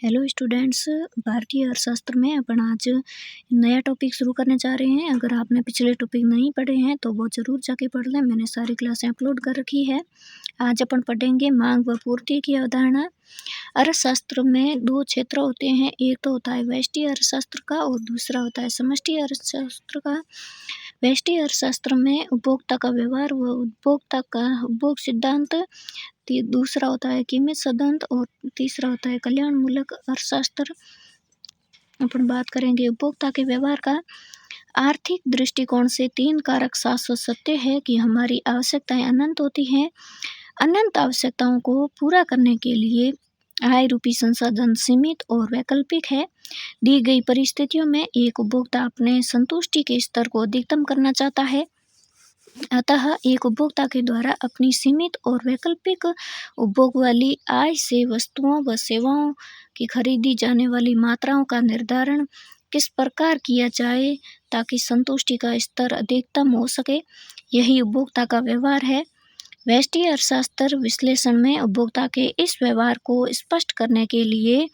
Hello students, भारतीय अर्थशास्त्र में अपन आज नया टॉपिक शुरू करने जा रहे हैं। अगर आपने पिछले टॉपिक नहीं पढ़े हैं तो वो ज़रूर जाके पढ़ लें, मैंने सारी क्लासें अपलोड कर रखी है। आज अपन पढ़ेंगे मांग व पूर्ति की अवधारणा। अर्थशास्त्र में दो क्षेत्र होते हैं, एक तो होता है व्यष्टि अर्थशास्त्र का और दूसरा होता है समष्टि अर्थशास्त्र का। व्यष्टि अर्थशास्त्र में उपभोक्ता का व्यवहार व उपभोक्ता का उपभोग सिद्धांत, दूसरा होता है कीमत सिद्धांत और तीसरा होता है कल्याणमूलक अर्थशास्त्र। अपन बात करेंगे उपभोक्ता के व्यवहार का। आर्थिक दृष्टिकोण से तीन कारक शाश्वत सत्य है कि हमारी आवश्यकताएं अनंत होती हैं। अनंत आवश्यकताओं को पूरा करने के लिए आय रूपी संसाधन सीमित और वैकल्पिक है। दी गई परिस्थितियों में एक उपभोक्ता अपने संतुष्टि के स्तर को अधिकतम करना चाहता है, अतः एक उपभोक्ता के द्वारा अपनी सीमित और वैकल्पिक उपभोग वाली आय से वस्तुओं व सेवाओं की खरीदी जाने वाली मात्राओं का निर्धारण किस प्रकार किया जाए ताकि संतुष्टि का स्तर अधिकतम हो सके, यही उपभोक्ता का व्यवहार है। व्यष्टि अर्थशास्त्र विश्लेषण में उपभोक्ता के इस व्यवहार को स्पष्ट करने के लिए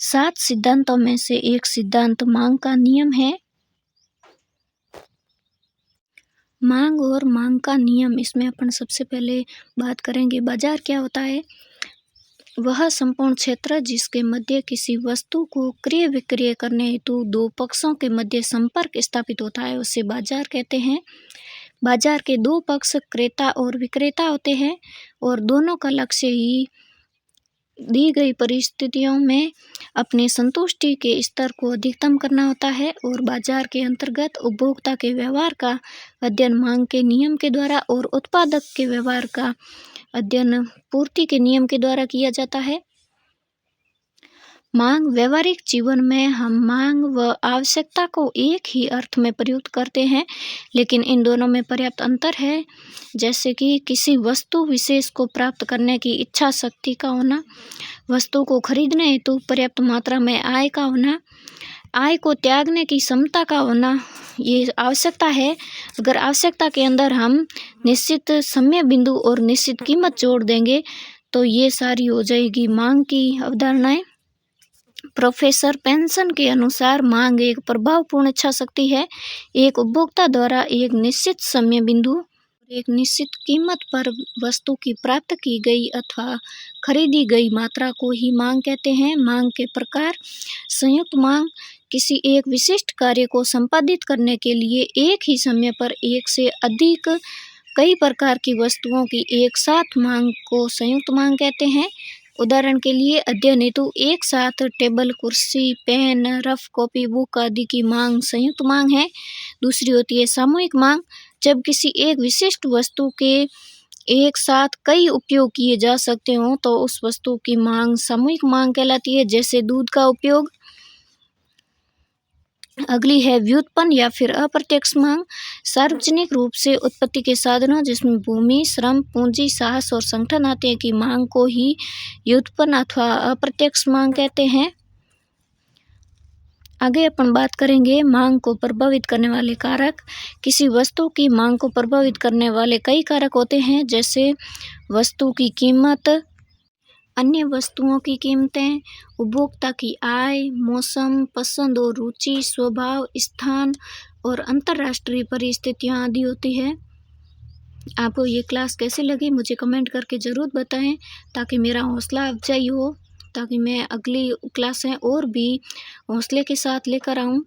7 सिद्धांतों में से एक सिद्धांत मांग का नियम है। मांग और मांग का नियम, इसमें अपन सबसे पहले बात करेंगे बाजार क्या होता है। वह संपूर्ण क्षेत्र जिसके मध्य किसी वस्तु को क्रय विक्रय करने हेतु दो पक्षों के मध्य संपर्क स्थापित होता है, उसे बाजार कहते हैं। बाजार के दो पक्ष क्रेता और विक्रेता होते हैं और दोनों का लक्ष्य ही दी गई परिस्थितियों में अपने संतुष्टि के स्तर को अधिकतम करना होता है और बाजार के अंतर्गत उपभोक्ता के व्यवहार का अध्ययन मांग के नियम के द्वारा और उत्पादक के व्यवहार का अध्ययन पूर्ति के नियम के द्वारा किया जाता है। मांग, व्यवहारिक जीवन में हम मांग व आवश्यकता को एक ही अर्थ में प्रयुक्त करते हैं, लेकिन इन दोनों में पर्याप्त अंतर है। जैसे कि किसी वस्तु विशेष को प्राप्त करने की इच्छा शक्ति का होना, वस्तु को खरीदने हेतु पर्याप्त मात्रा में आय का होना, आय को त्यागने की क्षमता का होना, ये आवश्यकता है। अगर आवश्यकता के अंदर हम निश्चित समय बिंदु और निश्चित कीमत जोड़ देंगे तो ये सारी हो जाएगी मांग की अवधारणाएं। प्रोफेसर पेंसन के अनुसार मांग एक प्रभावपूर्ण इच्छा शक्ति है। एक उपभोक्ता द्वारा एक निश्चित समय बिंदु एक निश्चित कीमत पर वस्तु की प्राप्त की गई अथवा खरीदी गई मात्रा को ही मांग कहते हैं। मांग के प्रकार, संयुक्त मांग, किसी एक विशिष्ट कार्य को संपादित करने के लिए एक ही समय पर एक से अधिक कई प्रकार की वस्तुओं की एक साथ मांग को संयुक्त मांग कहते हैं। उदाहरण के लिए अध्ययन हेतु एक साथ टेबल, कुर्सी, पेन, रफ कॉपी, बुक आदि की मांग संयुक्त मांग है। दूसरी होती है सामूहिक मांग, जब किसी एक विशिष्ट वस्तु के एक साथ कई उपयोग किए जा सकते हों तो उस वस्तु की मांग सामूहिक मांग कहलाती है, जैसे दूध का उपयोग। अगली है व्युत्पन्न या फिर अप्रत्यक्ष मांग, सार्वजनिक रूप से उत्पत्ति के साधनों जिसमें भूमि, श्रम, पूंजी, साहस और संगठन आते हैं की मांग को ही व्युत्पन्न अथवा अप्रत्यक्ष मांग कहते हैं। आगे अपन बात करेंगे मांग को प्रभावित करने वाले कारक। किसी वस्तु की मांग को प्रभावित करने वाले कई कारक होते हैं, जैसे वस्तु की कीमत, अन्य वस्तुओं की कीमतें, उपभोक्ता की आय, मौसम, पसंद और रुचि, स्वभाव, स्थान और अंतर्राष्ट्रीय परिस्थितियां आदि होती है। आपको ये क्लास कैसी लगी मुझे कमेंट करके ज़रूर बताएं ताकि मेरा हौसला अफजाई हो, ताकि मैं अगली क्लासें और भी हौसले के साथ लेकर आऊँ।